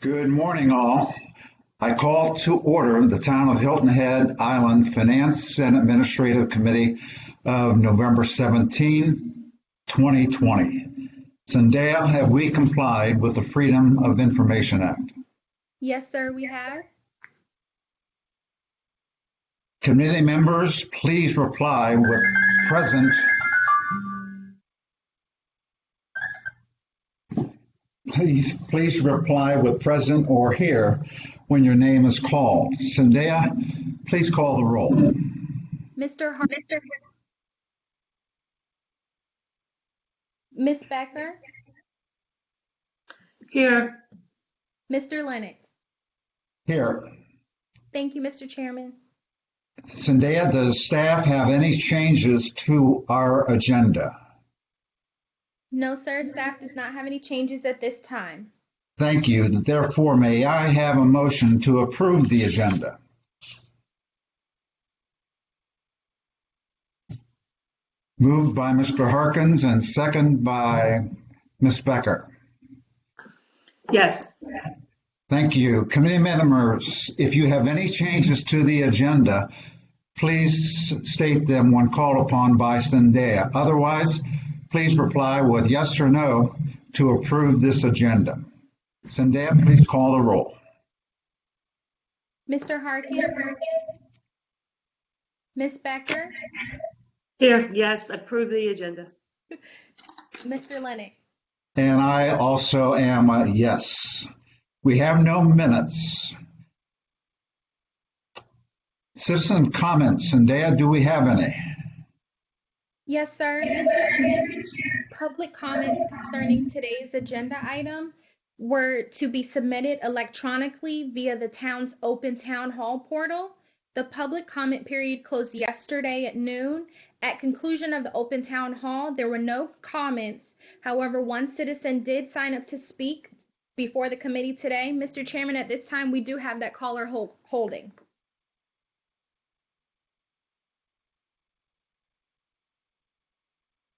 Good morning, all. I call to order the Town of Hilton Head Island Finance and Administrative Committee of November 17, 2020. Zendaya, have we complied with the Freedom of Information Act? Yes, sir, we have. Committee members, please reply with present. Please reply with present or here when your name is called. Zendaya, please call the roll. Mr. Hart, Ms. Becker, Here. Mr. Lennox. Here. Thank you, Mr. Chairman. Zendaya, does staff have any changes to our agenda? No, sir, staff does not have any changes at this time. Thank you. Therefore, may I have a motion to approve the agenda? Moved by Mr. Harkins and second by Ms. Becker. Yes. Thank you. Committee members, if you have any changes to the agenda, please state them when called upon by Zendaya. Otherwise, please reply with yes or no to approve this agenda. Zendaya, please call the roll. Mr. Harkins, Ms. Becker, Here. Yes. Approve the agenda. Mr. Lennox. And I also am a yes. We have no minutes. Citizen comments. Zendaya, do we have any? Yes, sir. Mr. Chairman, public comments concerning today's agenda item were to be submitted electronically via the town's open town hall portal. The public comment period closed yesterday at noon. At conclusion of the open town hall, there were no comments. However, one citizen did sign up to speak before the committee today. Mr. Chairman, at this time, we do have that caller holding.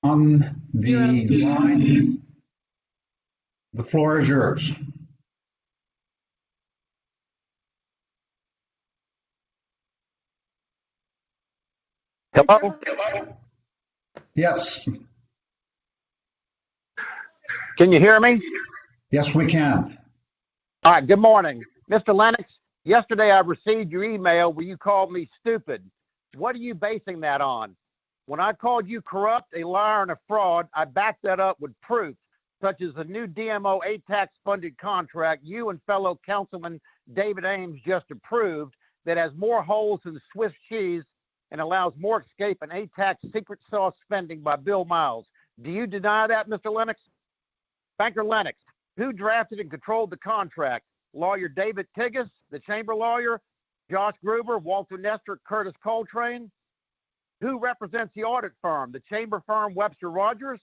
On the line, the floor is yours. Hello? Yes. Can you hear me? Yes, we can. All right, good morning. Mr. Lennox, yesterday I received your email where you called me stupid. What are you basing that on? When I called you corrupt, a liar, and a fraud, I backed that up with proof, such as the new DMO ATAX funded contract you and fellow Councilman David Ames just approved that has more holes than Swiss cheese and allows more escape and ATAX secret sauce spending by Bill Miles. Do you deny that, Mr. Lennox? Banker Lennox, who drafted and controlled the contract? Lawyer David Tigas, the chamber lawyer, Josh Gruber, Walter Nestor, Curtis Coltrane? Who represents the audit firm? The chamber firm Webster Rogers?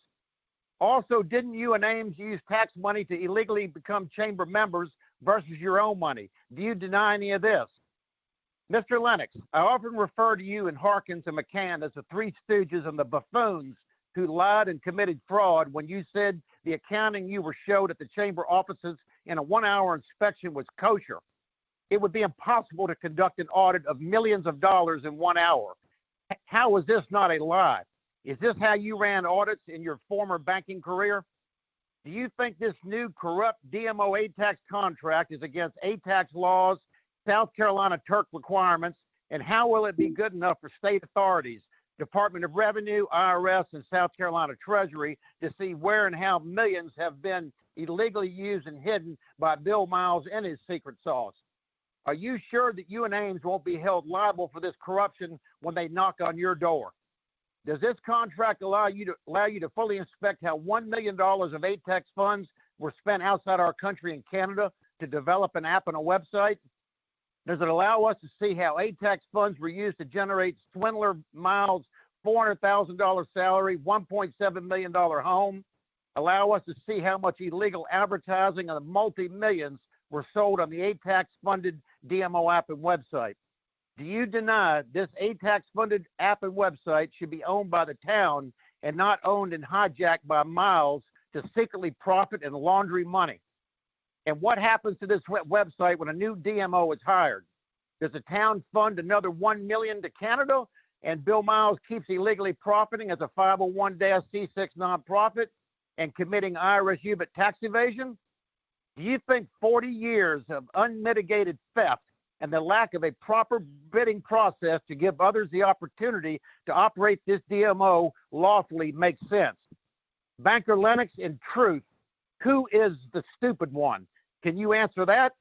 Also, didn't you and Ames use tax money to illegally become chamber members versus your own money? Do you deny any of this? Mr. Lennox, I often refer to you and Harkins and McCann as the three stooges and the buffoons who lied and committed fraud when you said the accounting you were showed at the chamber offices in a 1-hour inspection was kosher. It would be impossible to conduct an audit of millions of dollars in 1 hour. How is this not a lie? Is this how you ran audits in your former banking career? Do you think this new corrupt DMO ATAX contract is against ATAX laws, South Carolina Turk requirements, and how will it be good enough for state authorities, Department of Revenue, IRS, and South Carolina Treasury to see where and how millions have been illegally used and hidden by Bill Miles and his secret sauce? Are you sure that you and Ames won't be held liable for this corruption when they knock on your door? Does this contract allow you to fully inspect how $1 million of ATAX funds were spent outside our country in Canada to develop an app and a website? Does it allow us to see how ATAX funds were used to generate Swindler Miles' $400,000 salary, $1.7 million home? Allow us to see how much illegal advertising and the multi-millions were sold on the ATAX-funded DMO app and website? Do you deny this ATAX-funded app and website should be owned by the town and not owned and hijacked by Miles to secretly profit and laundry money? And what happens to this website when a new DMO is hired? Does the town fund another $1 million to Canada, and Bill Miles keeps illegally profiting as a 501c6 nonprofit and committing IRS human tax evasion? Do you think 40 years of unmitigated theft and the lack of a proper bidding process to give others the opportunity to operate this DMO lawfully makes sense? Banker Lennox, in truth, who is the stupid one? Can you answer that?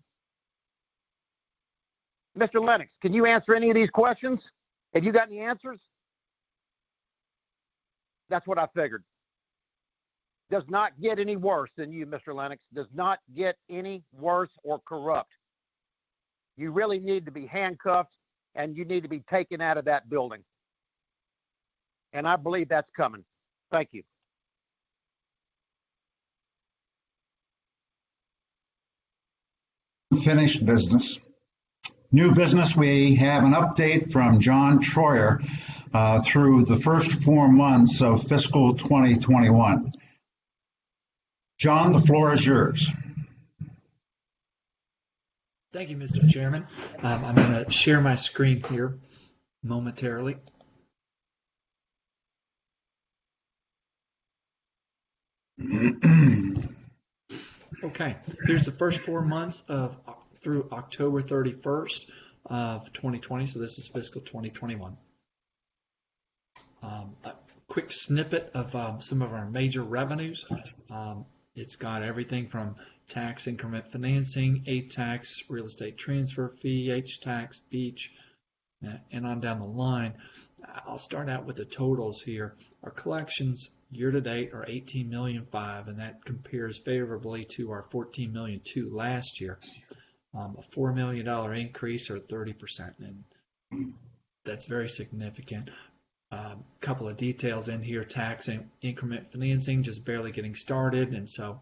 Mr. Lennox, can you answer any of these questions? Have you got any answers? That's what I figured. Does not get any worse than you, Mr. Lennox. Does not get any worse or corrupt. You really need to be handcuffed, and you need to be taken out of that building. And I believe that's coming. Thank you. Finished business. New business, we have an update from John Troyer through the first 4 months of fiscal 2021. John, the floor is yours. Thank you, Mr. Chairman. I'm going to share my screen here momentarily. Okay, here's the first 4 months of through October 31st of 2020. So this is fiscal 2021. A quick snippet of some of our major revenues. It's got everything from tax increment financing, A-tax, real estate transfer fee, H-tax, beach, and on down the line. I'll start out with the totals here. Our collections year to date are $18.5 million, and that compares favorably to our $14.2 million last year. A $4 million increase, or 30%, and that's very significant. Couple of details in here. Tax and increment financing just barely getting started, and so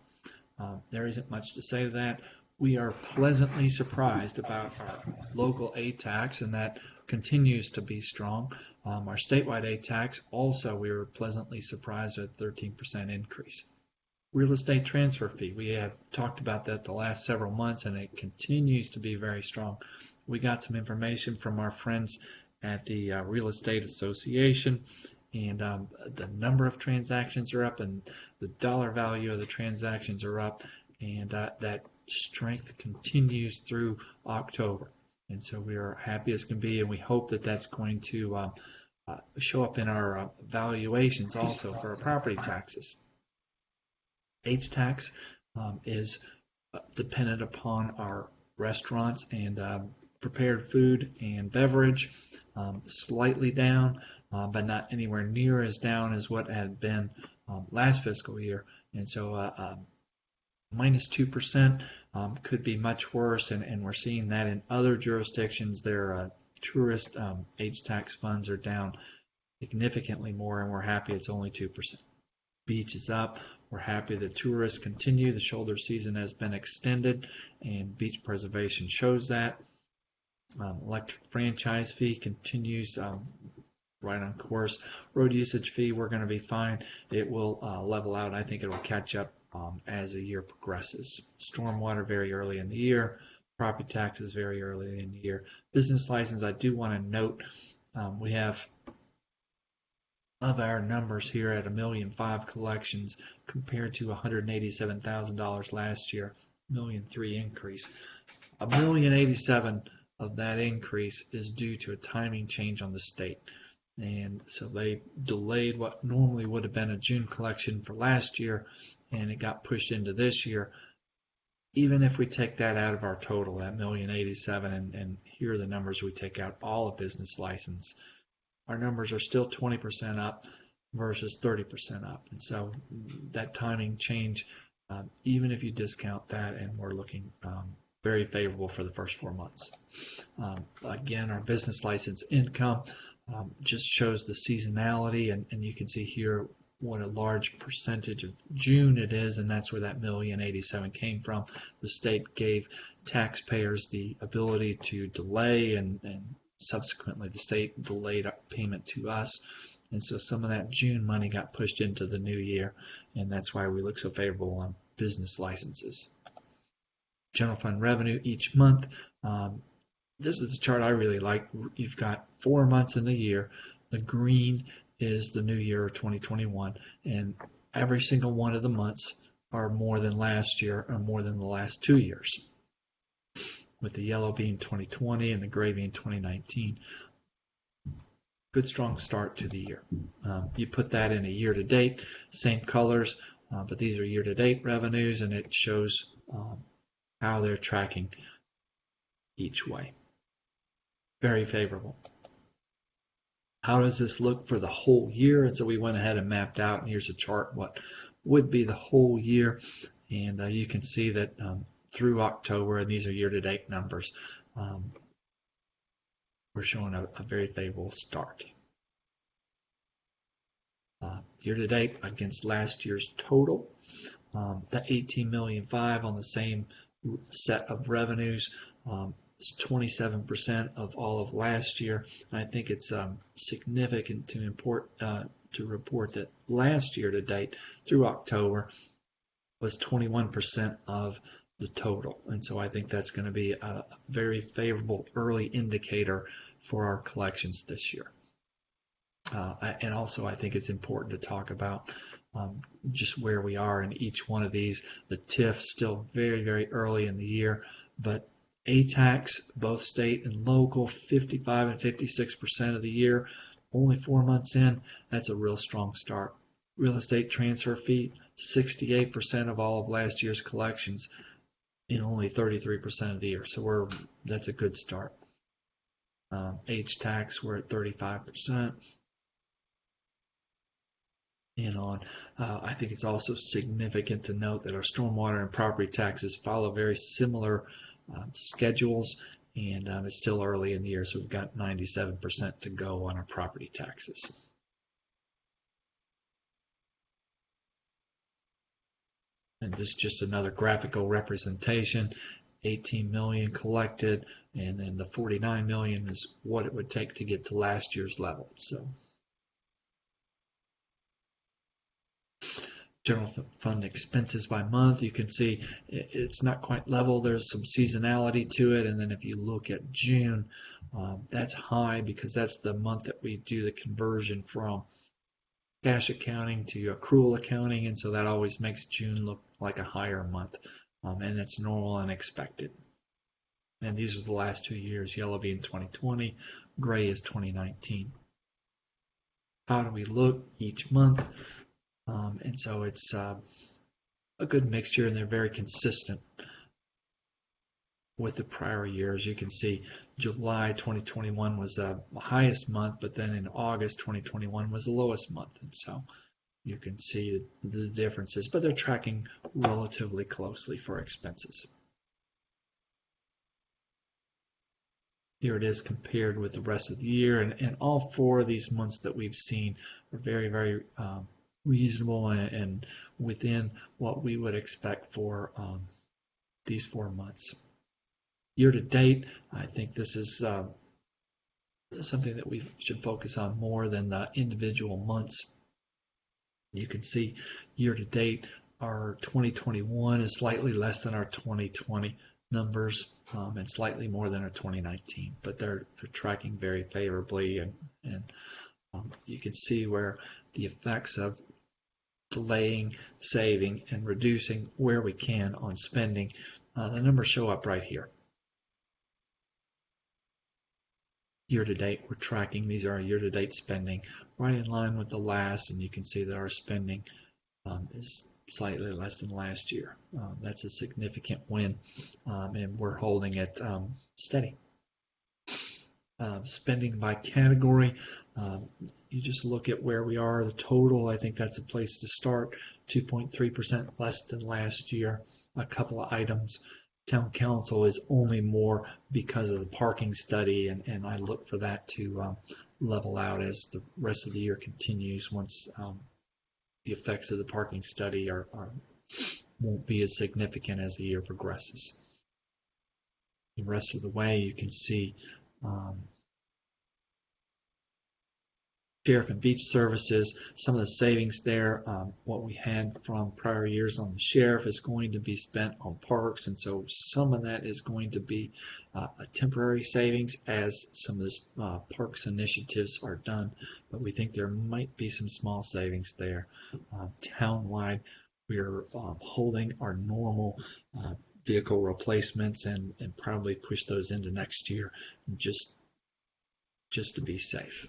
there isn't much to say to that. We are pleasantly surprised about our local A-tax, and that continues to be strong. Our statewide A-tax also, we were pleasantly surprised at a 13% increase. Real estate transfer fee, we have talked about that the last several months, and it continues to be very strong. We got some information from our friends at the Real Estate Association, and the number of transactions are up, and the dollar value of the transactions are up, and that strength continues through October. And so we are happy as can be, and we hope that that's going to show up in our valuations also for our property taxes. H-tax is dependent upon our restaurants and prepared food and beverage, slightly down, but not anywhere near as down as what had been last fiscal year. And so minus 2% could be much worse, and we're seeing that in other jurisdictions. Their tourist H-tax funds are down significantly more, and we're happy it's only 2%. Beach is up. We're happy the tourists continue. The shoulder season has been extended, and beach preservation shows that. Electric franchise fee continues right on course. Road usage fee, we're going to be fine. It will level out. I think it will catch up as the year progresses. Stormwater very early in the year. Property taxes very early in the year. Business license, I do want to note we have of our numbers here at $1.5 million collections compared to $187,000 last year, $1.3 million increase. $1.087 million of that increase is due to a timing change on the state. And so they delayed what normally would have been a June collection for last year, and it got pushed into this year. Even if we take that out of our total, that $1.087 million, and here are the numbers we take out all of business license, our numbers are still 20% up versus 30% up. And so that timing change, even if you discount that, and we're looking very favorable for the first 4 months. Again, our business license income just shows the seasonality, and you can see here what a large percentage of June it is, and that's where that $1.087 million came from. The state gave taxpayers the ability to delay, and subsequently the state delayed payment to us, and so some of that June money got pushed into the new year, and that's why we look so favorable on business licenses. general fund revenue each month. This is a chart I really like. You've got 4 months in the year. The green is the new year of 2021, and every single one of the months are more than last year or more than the last 2 years, with the yellow being 2020 and the gray being 2019. Good strong start to the year. You put that in a year-to-date, same colors, but these are year-to-date revenues, and it shows how they're tracking each way. Very favorable. How does this look for the whole year? And so we went ahead and mapped out, and here's a chart what would be the whole year. And you can see that through October, and these are year-to-date numbers, we're showing a very favorable start. Year-to-date against last year's total, the 18.5 million on the same set of revenues. It's 27% of all of last year. And I think it's significant to report that last year to date through October was 21% of the total. And so I think that's going to be a very favorable early indicator for our collections this year. And also I think it's important to talk about just where we are in each one of these. The TIF still very, very early in the year, but A-tax, both state and local, 55 and 56% of the year, only 4 months in, that's a real strong start. Real estate transfer fee, 68% of all of last year's collections in only 33% of the year. So that's a good start. H-tax, we're at 35%. And on. I think it's also significant to note that our stormwater and property taxes follow very similar schedules, and it's still early in the year, so we've got 97% to go on our property taxes. And this is just another graphical representation. 18 million collected, and then the 49 million is what it would take to get to last year's level. So general fund expenses by month, you can see it's not quite level. There's some seasonality to it. And then if you look at June, that's high because that's the month that we do the conversion from cash accounting to accrual accounting. And so that always makes June look like a higher month. And that's normal and expected. And these are the last 2 years, yellow being 2020, gray is 2019. How do we look each month? And so it's a good mixture, and they're very consistent with the prior years. You can see July 2021 was the highest month, but then in August 2021 was the lowest month. And so you can see the differences, but they're tracking relatively closely for expenses. Here it is compared with the rest of the year, and all 4 of these months that we've seen are very, very reasonable and within what we would expect for these 4 months. Year to date, I think this is something that we should focus on more than the individual months. You can see year to date, our 2021 is slightly less than our 2020 numbers and slightly more than our 2019, but they're tracking very favorably, and you can see where the effects of delaying, saving, and reducing where we can on spending, the numbers show up right here. Year to date, we're tracking, these are our year to date spending, right in line with the last, and you can see that our spending is slightly less than last year. That's a significant win, and we're holding it steady. Spending by category, you just look at where we are, the total, I think that's a place to start. 2.3% less than last year. A couple of items. Town council is only more because of the parking study, and I look for that to level out as the rest of the year continues once the effects of the parking study won't be as significant as the year progresses. The rest of the way you can see Sheriff and Beach Services, some of the savings there, what we had from prior years on the sheriff is going to be spent on parks, and so some of that is going to be a temporary savings as some of this parks initiatives are done, but we think there might be some small savings there. Townwide, we're holding our normal vehicle replacements and probably push those into next year just to be safe.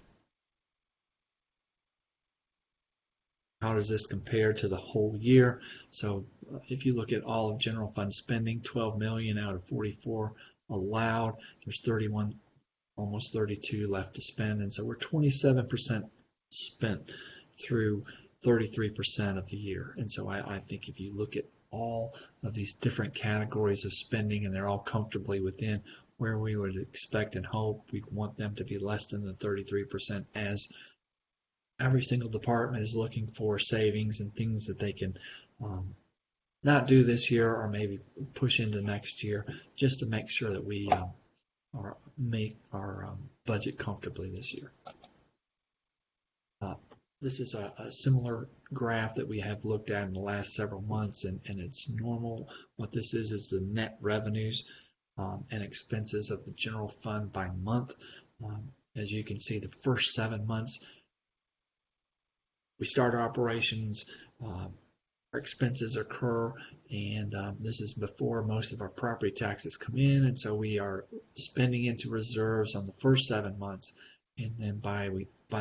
How does this compare to the whole year? So if you look at all of general fund spending, 12 million out of 44 allowed. There's 31, almost 32 left to spend, and so we're 27% spent through 33% of the year. And so I think if you look at all of these different categories of spending and they're all comfortably within where we would expect and hope, we'd want them to be less than the 33% as every single department is looking for savings and things that they can not do this year or maybe push into next year just to make sure that we make our budget comfortably this year. This is a similar graph that we have looked at in the last several months, and it's normal. What this is the net revenues and expenses of the general fund by month. As you can see, the first 7 months, we start our operations, our expenses occur, and this is before most of our property taxes come in, and so we are spending into reserves on the first 7 months, and then by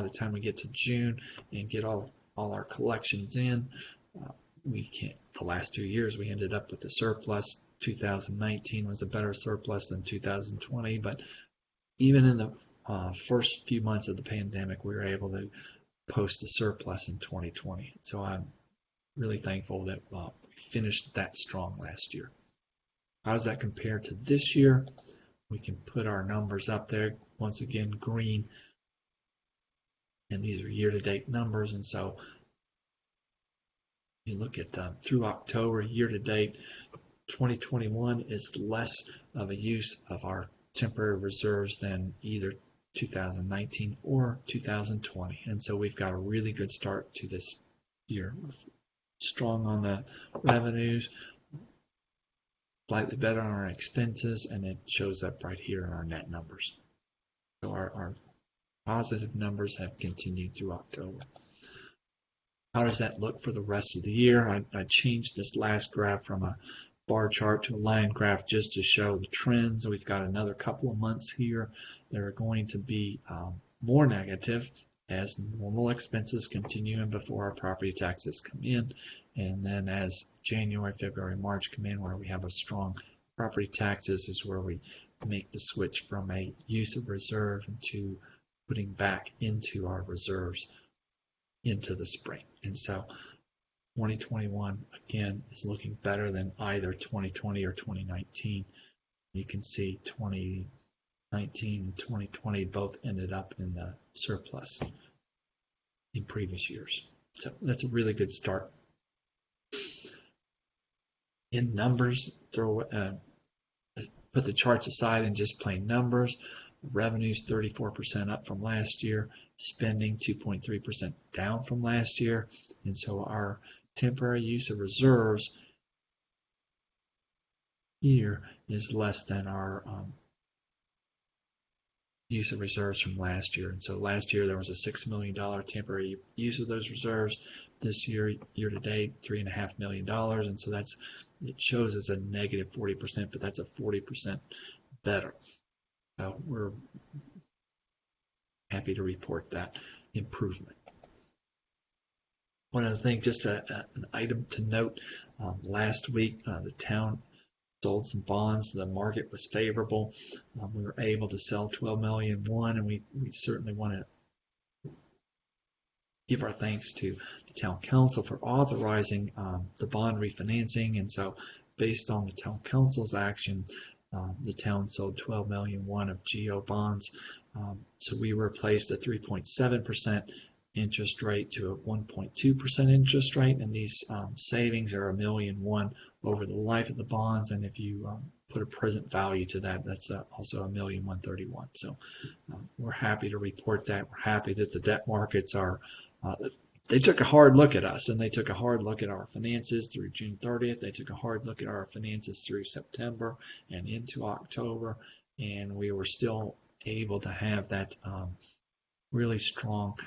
the time we get to June and get all our collections in, we can't. The last 2 years we ended up with a surplus. 2019 was a better surplus than 2020, but even in the first few months of the pandemic, we were able to post a surplus in 2020. So I'm really thankful that we finished that strong last year. How does that compare to this year? We can put our numbers up there. Once again, green. And these are year-to-date numbers. And so you look at through October, year-to-date, 2021 is less of a use of our temporary reserves than either 2019 or 2020. And so we've got a really good start to this year. Strong on the revenues, slightly better on our expenses, and it shows up right here in our net numbers. So our positive numbers have continued through October. How does that look for the rest of the year? I changed this last graph from a bar chart to a line graph just to show the trends. We've got another couple of months here that are going to be more negative as normal expenses continue and before our property taxes come in, and then as January, February, March come in where we have a strong property taxes is where we make the switch from a use of reserve to putting back into our reserves into the spring. And so 2021 again is looking better than either 2020 or 2019. You can see 2019 and 2020 both ended up in the surplus in previous years. So that's a really good start. In numbers, put the charts aside and just plain numbers. Revenues 34% up from last year, spending 2.3% down from last year, and so our temporary use of reserves here is less than our use of reserves from last year. And so last year there was a $6 million temporary use of those reserves. This year, year to date, $3.5 million, and so it shows it's a negative 40%, but that's a 40% better. So we're happy to report that improvement. One other thing, just an item to note, last week the town sold some bonds. The market was favorable. We were able to sell $12 million, and we certainly want to give our thanks to the town council for authorizing the bond refinancing. And so based on the town council's action, the town sold $12 million of GO bonds. So we replaced a 3.7% interest rate to a 1.2% interest rate, and these savings are $1.1 million over the life of the bonds. And if you put a present value to that. That's also $1,131,000. So we're happy to report that. We're happy that the debt markets are. They took a hard look at us, and they took a hard look at our finances through June 30th. They took a hard look at our finances through September and into October, and we were still able to have that really strong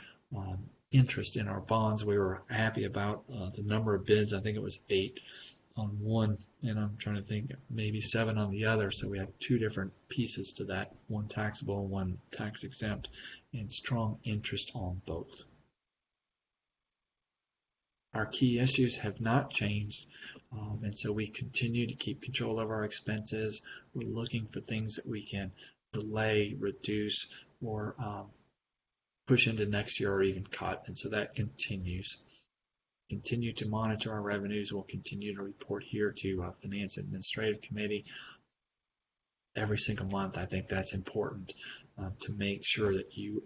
interest in our bonds. We were happy about the number of bids. I think it was 8 on one, and I'm trying to think, maybe 7 on the other. So we had 2 different pieces to that, one taxable and one tax exempt, and strong interest on both. Our key issues have not changed, and so we continue to keep control of our expenses. We're looking for things that we can delay, reduce, or push into next year or even cut, and so that continues. Continue to monitor our revenues. We'll continue to report here to Finance Administrative Committee every single month. I think that's important to make sure that you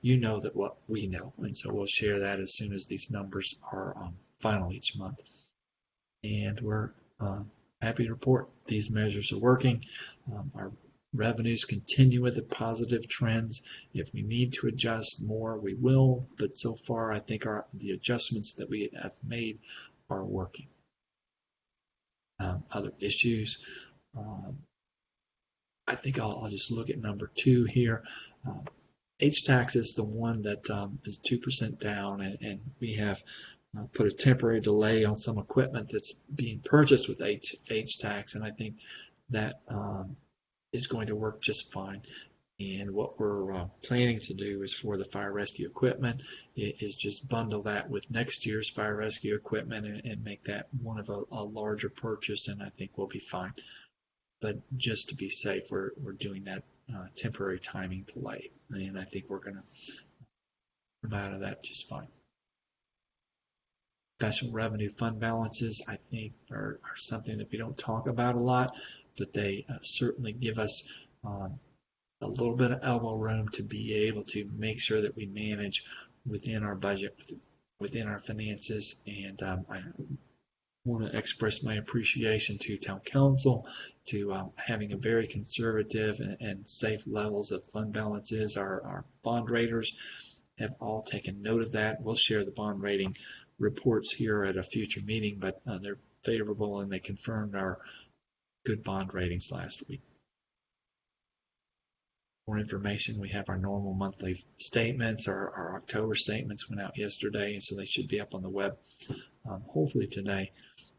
know that what we know, and so we'll share that as soon as these numbers are final each month. And we're happy to report these measures are working. Our revenues continue with the positive trends. If we need to adjust more, we will, but so far I think the adjustments that we have made are working. Other issues, I think I'll just look at number 2 here. H-tax is the one that is 2% down, and we have put a temporary delay on some equipment that's being purchased with H-tax, and I think that is going to work just fine. And what we're planning to do is for the fire rescue equipment is just bundle that with next year's fire rescue equipment and make that one of a larger purchase, and I think we'll be fine. But just to be safe, we're doing that temporary timing delay, and I think we're going to come out of that just fine. Special revenue fund balances, I think, are something that we don't talk about a lot, but they certainly give us a little bit of elbow room to be able to make sure that we manage within our budget, within our finances, and I want to express my appreciation to Town Council to having a very conservative and safe levels of fund balances. Our bond raters have all taken note of that. We'll share the bond rating reports here at a future meeting, but they're favorable, and they confirmed our good bond ratings last week. More information, we have our normal monthly statements. Our October statements went out yesterday, so they should be up on the web hopefully today.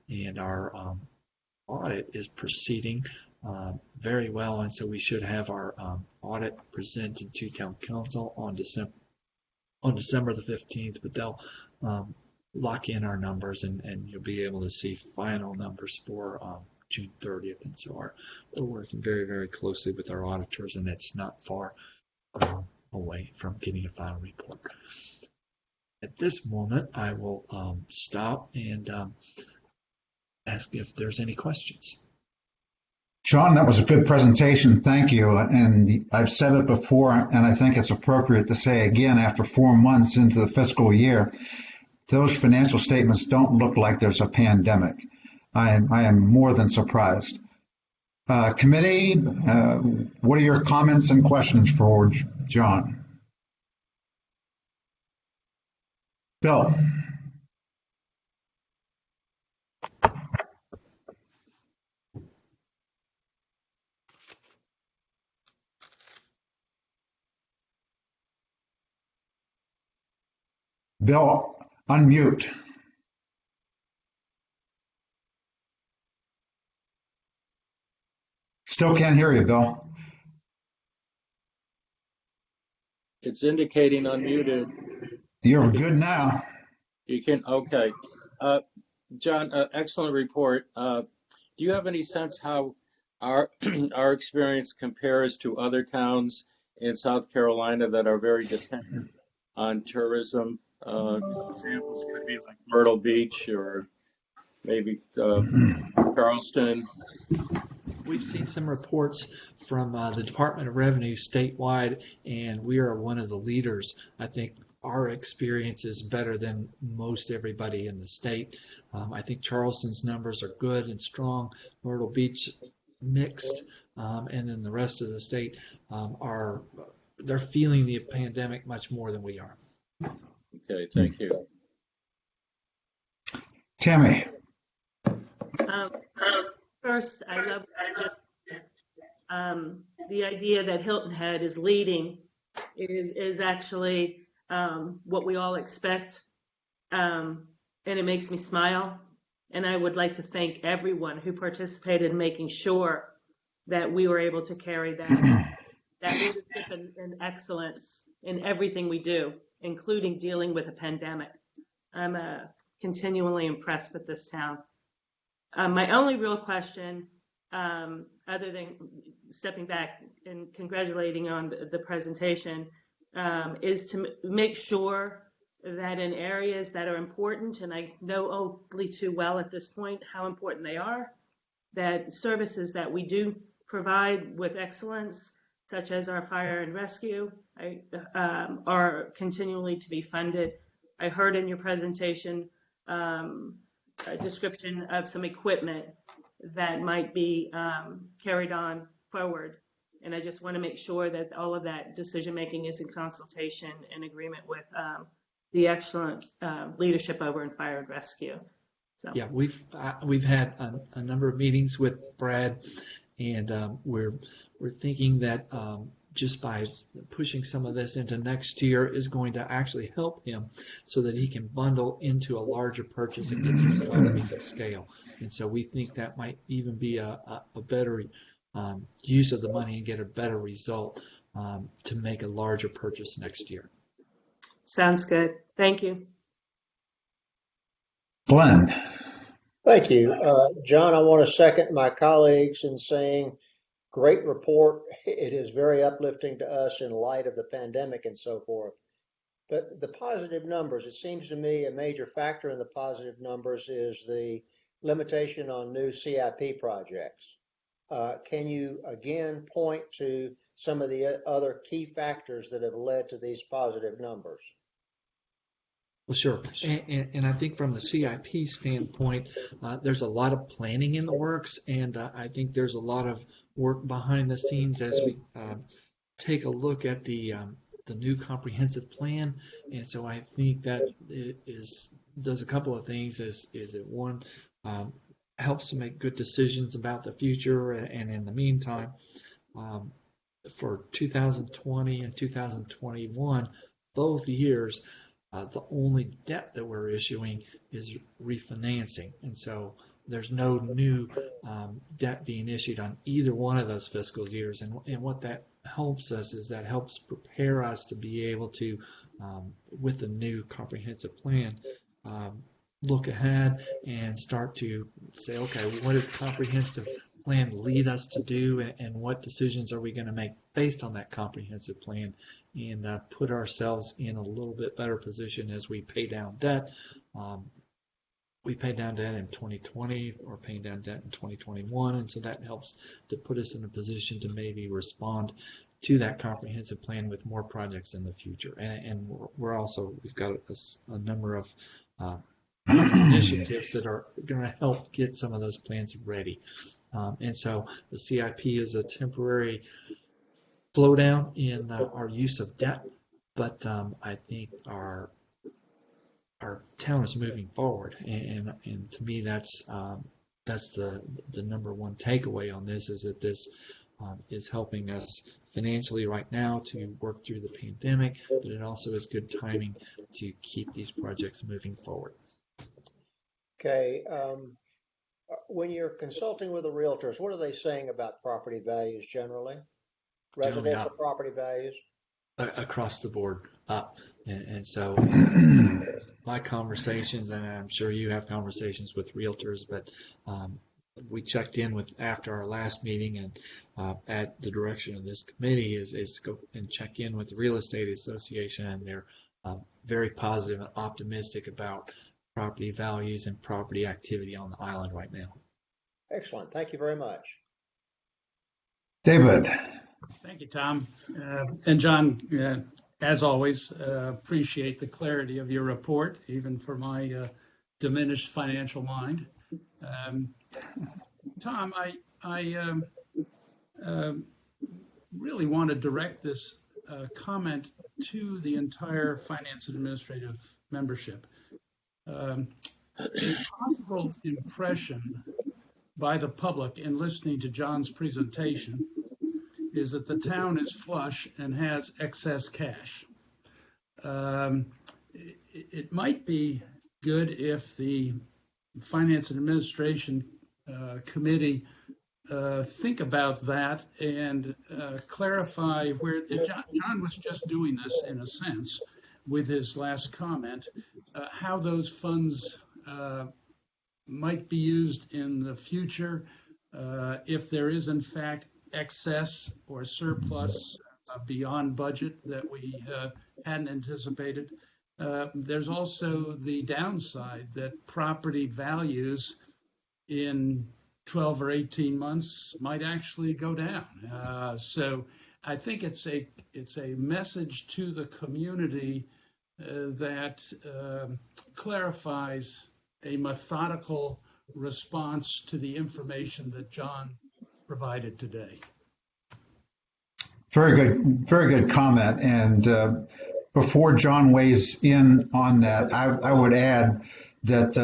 And our audit is proceeding very well, and so we should have our audit presented to Town Council on December the 15th, but they'll lock in our numbers, and you'll be able to see final numbers for June 30th, and so we're working very, very closely with our auditors, and it's not far away from getting a final report. At this moment, I will stop and ask if there's any questions. John, that was a good presentation. Thank you. And I've said it before, and I think it's appropriate to say again, after 4 months into the fiscal year, those financial statements don't look like there's a pandemic. I am more than surprised. Committee, what are your comments and questions for John? Bill. Bill, unmute. Still can't hear you, Bill. It's indicating unmuted. You're good now. You can, okay. John, excellent report. Do you have any sense how our experience compares to other towns in South Carolina that are very dependent on tourism? Examples could be like Myrtle Beach or maybe Charleston. We've seen some reports from the Department of Revenue statewide, and we are one of the leaders. I think our experience is better than most everybody in the state. I think Charleston's numbers are good and strong. Myrtle Beach mixed, and then the rest of the state they're feeling the pandemic much more than we are. Okay, thank you. Tammy. First, I love the idea that Hilton Head is leading is actually what we all expect, and it makes me smile. And I would like to thank everyone who participated in making sure that we were able to carry that leadership and excellence in everything we do, including dealing with a pandemic. I'm continually impressed with this town. My only real question, other than stepping back and congratulating on the presentation, is to make sure that in areas that are important, and I know only too well at this point how important they are, that services that we do provide with excellence, such as our fire and rescue, are continually to be funded. I heard in your presentation a description of some equipment that might be carried on forward. And I just want to make sure that all of that decision making is in consultation and agreement with the excellent leadership over in fire and rescue. So. Yeah, we've had a number of meetings with Brad, and we're thinking that just by pushing some of this into next year is going to actually help him so that he can bundle into a larger purchase and get some economies of scale. And so we think that might even be a better use of the money and get a better result to make a larger purchase next year. Sounds good. Thank you. Glenn. Thank you. John, I want to second my colleagues in saying great report. It is very uplifting to us in light of the pandemic and so forth. But the positive numbers, it seems to me a major factor in the positive numbers is the limitation on new CIP projects. Can you again point to some of the other key factors that have led to these positive numbers? Well, sure. And I think from the CIP standpoint, there's a lot of planning in the works, and I think there's a lot of work behind the scenes as we take a look at the new comprehensive plan. And so I think that it does a couple of things. Is it one, helps to make good decisions about the future, and in the meantime, for 2020 and 2021, both years, the only debt that we're issuing is refinancing. And so there's no new debt being issued on either one of those fiscal years. And what that helps us is that helps prepare us to be able to, with the new comprehensive plan, look ahead and start to say, okay, what did the comprehensive plan lead us to do, and what decisions are we going to make based on that comprehensive plan, and put ourselves in a little bit better position as we pay down debt. We paid down debt in 2020 or paying down debt in 2021, and so that helps to put us in a position to maybe respond to that comprehensive plan with more projects in the future. And we've got a number of initiatives that are going to help get some of those plans ready. And so the CIP is a temporary slowdown in our use of debt, but I think our town is moving forward, and to me that's the number one takeaway on this, is that this is helping us financially right now to work through the pandemic, but it also is good timing to keep these projects moving forward. Okay. When you're consulting with the realtors, what are they saying about property values generally? Residential property values? Across the board up. And so my conversations, and I'm sure you have conversations with realtors, but we checked in with after our last meeting, and at the direction of this committee is go and check in with the Real Estate Association, and they're very positive and optimistic about property values and property activity on the island right now. Excellent. Thank you very much. David. Thank you, Tom. And John, as always, appreciate the clarity of your report, even for my diminished financial mind. Tom, I really want to direct this comment to the entire Finance and Administrative membership. A possible impression by the public in listening to John's presentation is that the town is flush and has excess cash. It might be good if the Finance and Administration Committee think about that and clarify where John was just doing this in a sense with his last comment, how those funds might be used in the future if there is in fact excess or surplus beyond budget that we hadn't anticipated. There's also the downside that property values in 12 or 18 months might actually go down. So I think it's a message to the community that clarifies a methodical response to the information that John provided today. Very good comment. And before John weighs in on that, I would add that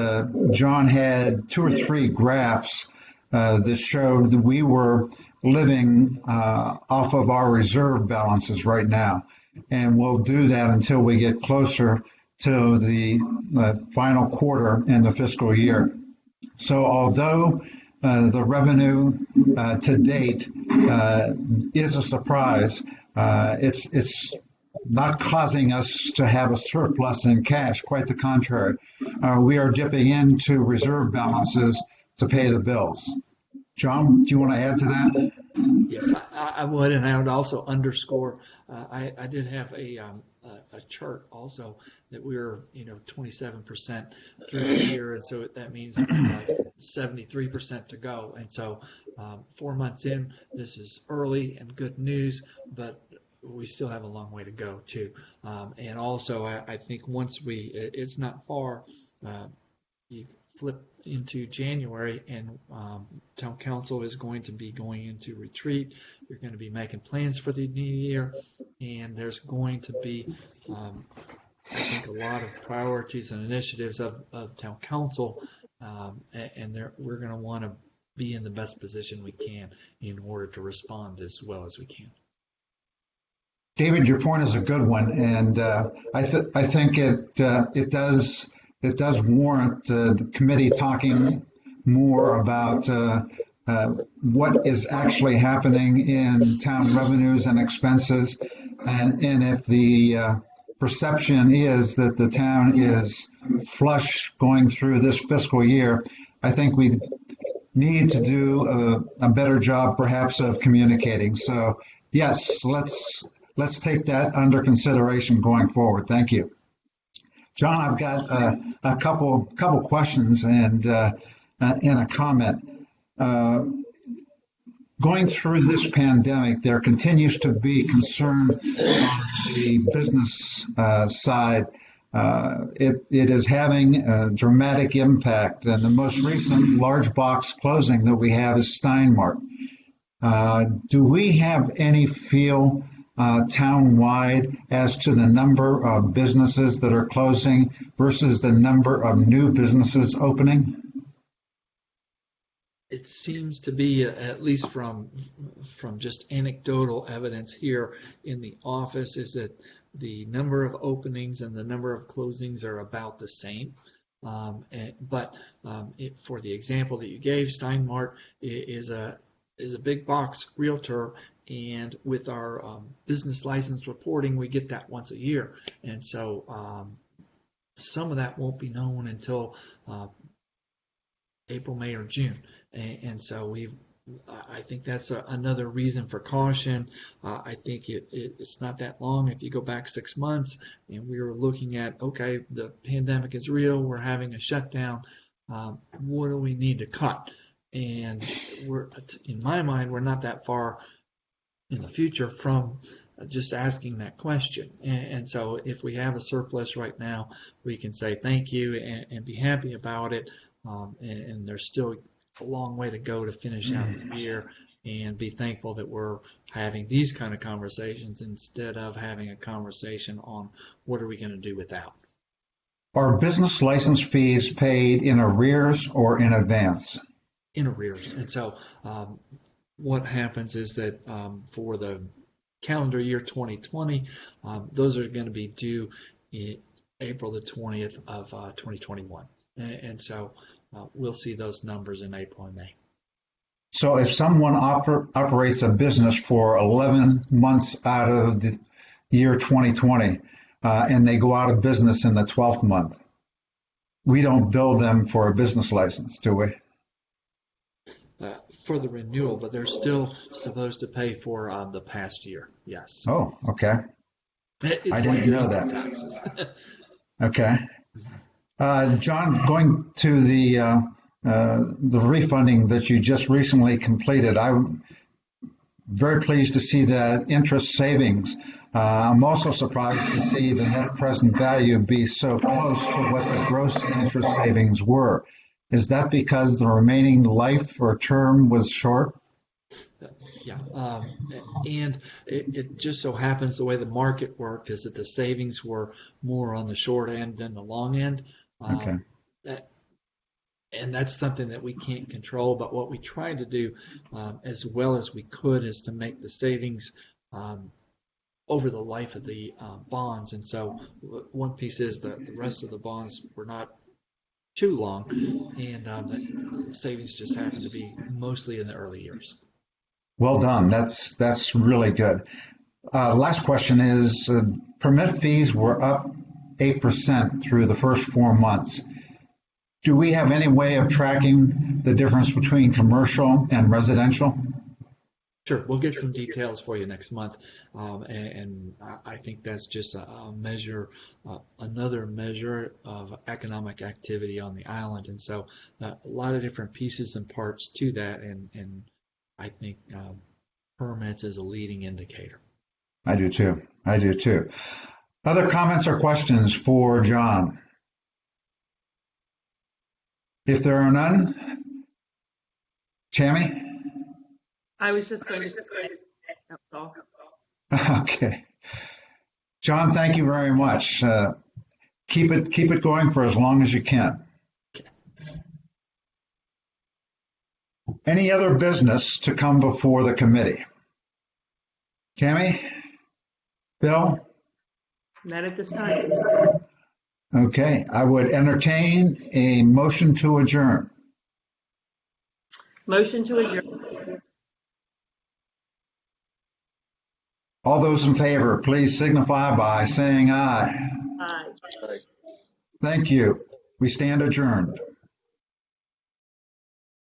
John had 2 or 3 graphs that showed that we were living off of our reserve balances right now. And we'll do that until we get closer to the final quarter in the fiscal year. So although the revenue to date is a surprise, it's not causing us to have a surplus in cash. Quite the contrary. We are dipping into reserve balances to pay the bills. John, do you want to add to that? Yes, I would, and I would also underscore. I did have a chart also that we were 27% through the year, and so that means like 73% to go. And so 4 months in, this is early and good news, but we still have a long way to go too. And also, I think once it's not far. You flip into January, and town council is going to be going into retreat. You're going to be making plans for the new year, and there's going to be, I think, a lot of priorities and initiatives of town council, and we're going to want to be in the best position we can in order to respond as well as we can. David, your point is a good one, and I think it does warrant the committee talking more about what is actually happening in town revenues and expenses, and if the perception is that the town is flush going through this fiscal year, I think we need to do a better job perhaps of communicating. So yes, let's take that under consideration going forward. Thank you. John, I've got a couple questions and a comment. Going through this pandemic, there continues to be concern on the business side. It is having a dramatic impact, and the most recent large box closing that we have is Steinmart. Do we have any feel town-wide as to the number of businesses that are closing versus the number of new businesses opening? It seems to be, at least from just anecdotal evidence here in the office, is that the number of openings and the number of closings are about the same. But for the example that you gave, Steinmart is a big box realtor, and with our business license reporting, we get that once a year, and so some of that won't be known until April, May, or June, and so I think that's another reason for caution. I think it's not that long. If you go back 6 months, and we were looking at, okay, the pandemic is real, we're having a shutdown, what do we need to cut? And in my mind, we're not that far in the future from just asking that question. And so if we have a surplus right now, we can say thank you and be happy about it. And there's still a long way to go to finish out the year, and be thankful that we're having these kind of conversations instead of having a conversation on what are we going to do without. Are business license fees paid in arrears or in advance? In arrears. And so what happens is that for the calendar year 2020, those are going to be due in April the 20th of 2021. And so we'll see those numbers in April and May. So if someone operates a business for 11 months out of the year 2020, and they go out of business in the 12th month, we don't bill them for a business license, do we? For the renewal, but they're still supposed to pay for the past year. Yes. Oh, okay. It's I didn't know that. taxes. Okay. John, going to the refunding that you just recently completed, I'm very pleased to see that interest savings. I'm also surprised to see the net present value be so close to what the gross interest savings were. Is that because the remaining life or term was short? Yeah, and it just so happens the way the market worked is that the savings were more on the short end than the long end. Okay. And that's something that we can't control, but what we tried to do as well as we could is to make the savings over the life of the bonds. And so one piece is that the rest of the bonds were not too long, and the savings just happened to be mostly in the early years. Well done. That's really good. Last question is, permit fees were up 8% through the first 4 months. Do we have any way of tracking the difference between commercial and residential? Sure, we'll get some details for you next month, and I think that's just a measure, another measure of economic activity on the island, and so a lot of different pieces and parts to that, and I think permits is a leading indicator. I do too. I do too. Other comments or questions for John? If there are none, Tammy? I was just going to say, that's all. Okay. John, thank you very much. Keep it going for as long as you can. Any other business to come before the committee? Tammy? Bill? Not at this time. Okay, I would entertain a motion to adjourn. Motion to adjourn. All those in favor, please signify by saying aye. Aye. Thank you. We stand adjourned.